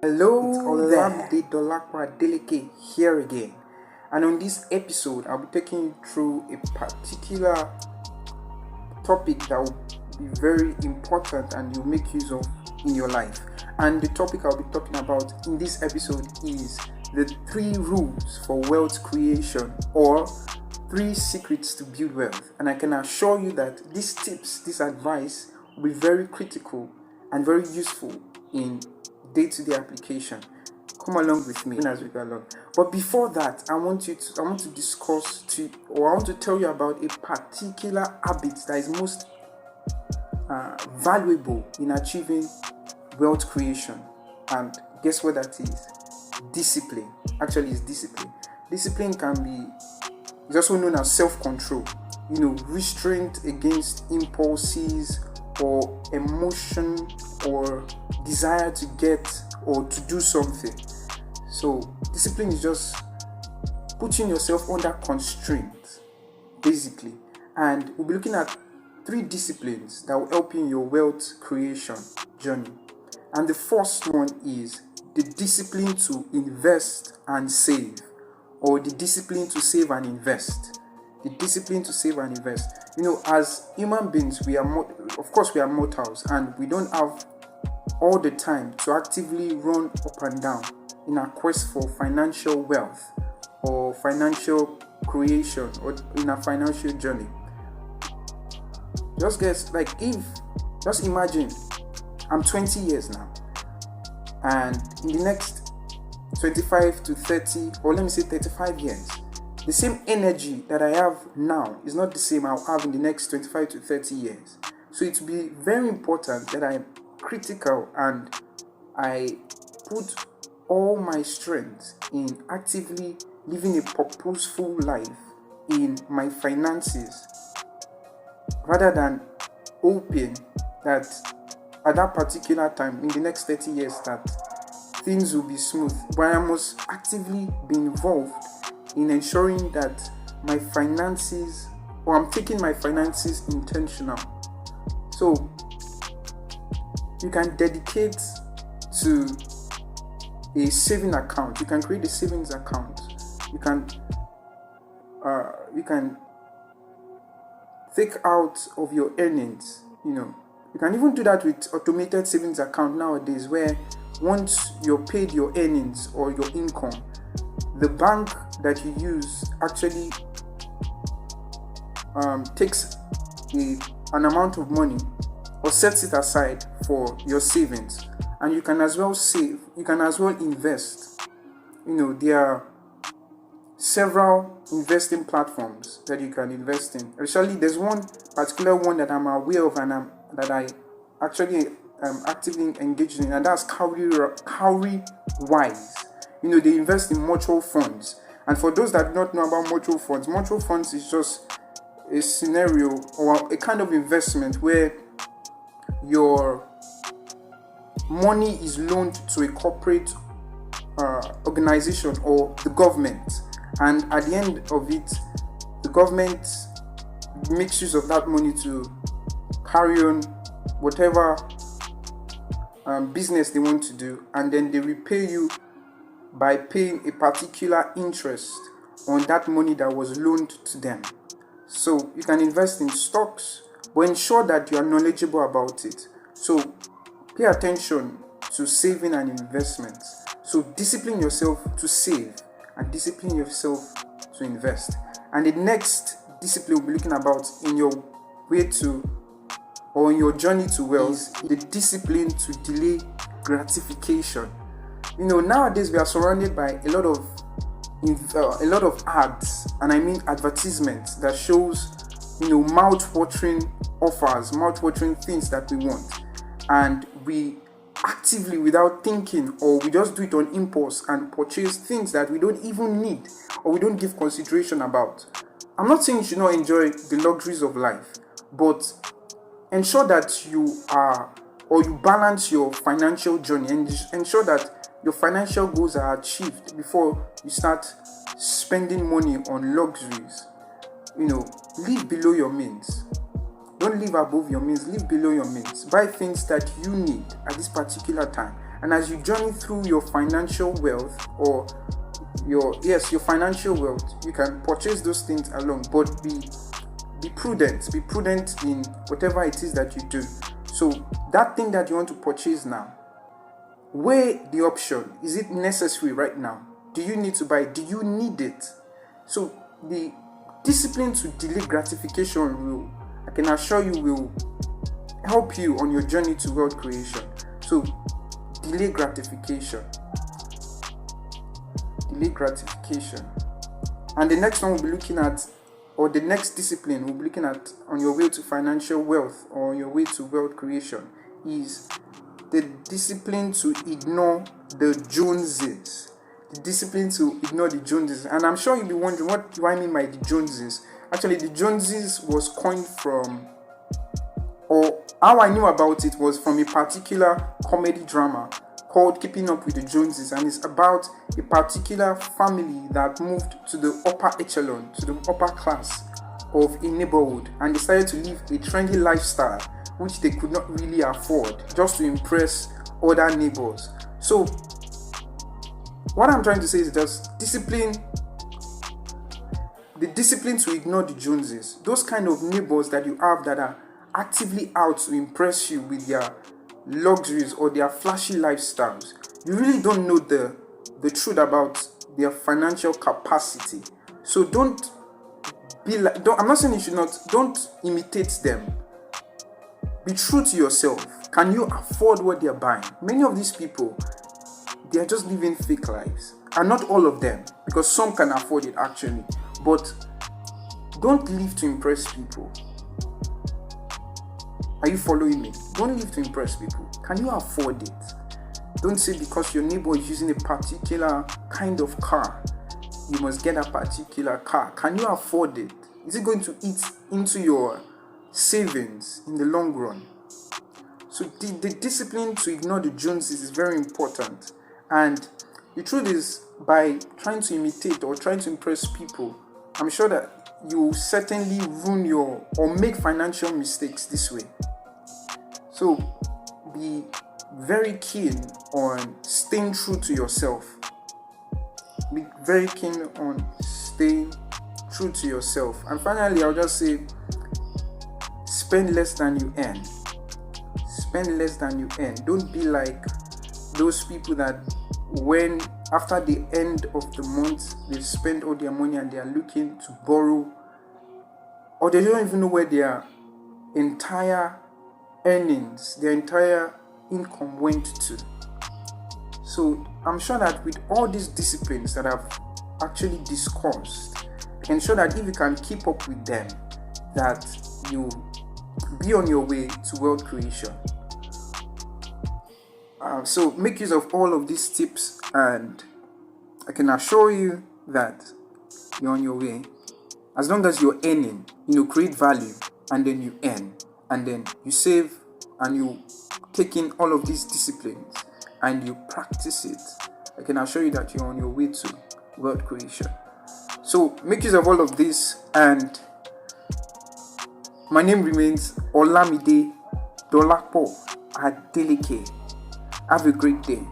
Hello It's there, Olamide Dolakwa Deleke here again. And on this episode, I'll be taking you through a particular topic that will be very important and you'll make use of in your life. And the topic I'll be talking about in this episode is the 3 rules for wealth creation, or 3 secrets to build wealth. And I can assure you that these tips, this advice will be very critical and very useful in day-to-day application. Come along with me as we go along. But before that, I want to tell you about a particular habit that is most valuable in achieving wealth creation. And guess what that is? Discipline. Actually, it's discipline. Discipline is also known as self-control. Restraint against impulses or emotion or desire to get or to do something. So discipline is just putting yourself under constraint, basically. And we'll be looking at 3 disciplines that will help you in your wealth creation journey. And the first one is the discipline to invest and save, or the discipline to save and invest. The discipline to save and invest. As human beings, we are mortals, and we don't have all the time to actively run up and down in our quest for financial wealth or financial creation or in our financial journey. Just imagine I'm 20 years now, and in the next 25 to 30, or let me say 35 years, the same energy that I have now is not the same I'll have in the next 25 to 30 years. So it will be very important that I'm critical and I put all my strength in actively living a purposeful life in my finances, rather than hoping that at that particular time in the next 30 years that things will be smooth. But I must actively be involved in ensuring that my finances, or I'm taking my finances intentional. So you can dedicate to a saving account. You can create a savings account. You can take out of your earnings. You can even do that with automated savings account nowadays, where once you're paid your earnings or your income, the bank that you use actually takes an amount of money or sets it aside for your savings. And you can as well save, you can as well invest. There are several investing platforms that you can invest in. Actually, there's one particular one that I'm aware of and that I actually am actively engaged in, and that's Cowrie Wise. They invest in mutual funds. And for those that do not know about mutual funds is just a scenario or a kind of investment where your money is loaned to a corporate organization or the government, and at the end of it, the government makes use of that money to carry on whatever business they want to do, and then they repay you by paying a particular interest on that money that was loaned to them. So you can invest in stocks, but ensure that you are knowledgeable about it. So pay attention to saving and investments. So discipline yourself to save and discipline yourself to invest. And the next discipline we'll be looking about in your way to, or in your journey to wealth, is the discipline to delay gratification. Nowadays we are surrounded by a lot of ads, and I mean advertisements that shows mouth-watering offers, mouth-watering things that we want, and we actively, without thinking, or we just do it on impulse and purchase things that we don't even need or we don't give consideration about. I'm not saying you should not enjoy the luxuries of life, but ensure that you balance your financial journey and ensure that your financial goals are achieved before you start spending money on luxuries. Live below your means. Don't live above your means, live below your means. Buy things that you need at this particular time And as you journey through your financial wealth, or your financial wealth, you can purchase those things alone, but be prudent in whatever it is that you do. So that thing that you want to purchase now, weigh the option. Is it necessary right now? Do you need to buy it? Do you need it? So the discipline to delay gratification I can assure you, will help you on your journey to wealth creation. So delay gratification. And the next one we'll be looking at, or the next discipline we'll be looking at on your way to financial wealth or your way to wealth creation, is the discipline to ignore the Joneses. The discipline to ignore the Joneses. And I'm sure you'll be wondering, what do I mean by the Joneses? Actually, the Joneses was coined from, or how I knew about it was from a particular comedy drama called Keeping Up with the Joneses, and it's about a particular family that moved to the upper echelon, to the upper class of a neighborhood, and decided to live a trendy lifestyle which they could not really afford, just to impress other neighbors. So what I'm trying to say is just discipline to ignore the Joneses. Those kind of neighbors that you have that are actively out to impress you with their luxuries or their flashy lifestyles. You really don't know the truth about their financial capacity. So don't I'm not saying you should not, don't imitate them. Be true to yourself. Can you afford what they're buying? Many of these people, they are just living fake lives. And not all of them, because some can afford it actually. But don't live to impress people. Are you following me? Don't live to impress people. Can you afford it? Don't say because your neighbor is using a particular kind of car, you must get a particular car. Can you afford it? Is it going to eat into your savings in the long run? So the discipline to ignore the Joneses is very important. And the truth is, by trying to imitate or trying to impress people, I'm sure that you certainly ruin or make financial mistakes this way. So be very keen on staying true to yourself. Be very keen on staying true to yourself. And finally, I'll just say, spend less than you earn. Spend less than you earn. Don't be like those people that when after the end of the month they spend all their money and they are looking to borrow, or they don't even know where their entire earnings, their entire income went to. So I'm sure that with all these disciplines that I've actually discussed, ensure that if you can keep up with them, that you be on your way to wealth creation. So make use of all of these tips, and I can assure you that you're on your way. As long as you're earning, create value, and then you earn, and then you save, and you take in all of these disciplines and you practice it, I can assure you that you're on your way to wealth creation. So make use of all of this, and my name remains Olamide Dolapo Adeleke. Have a great day.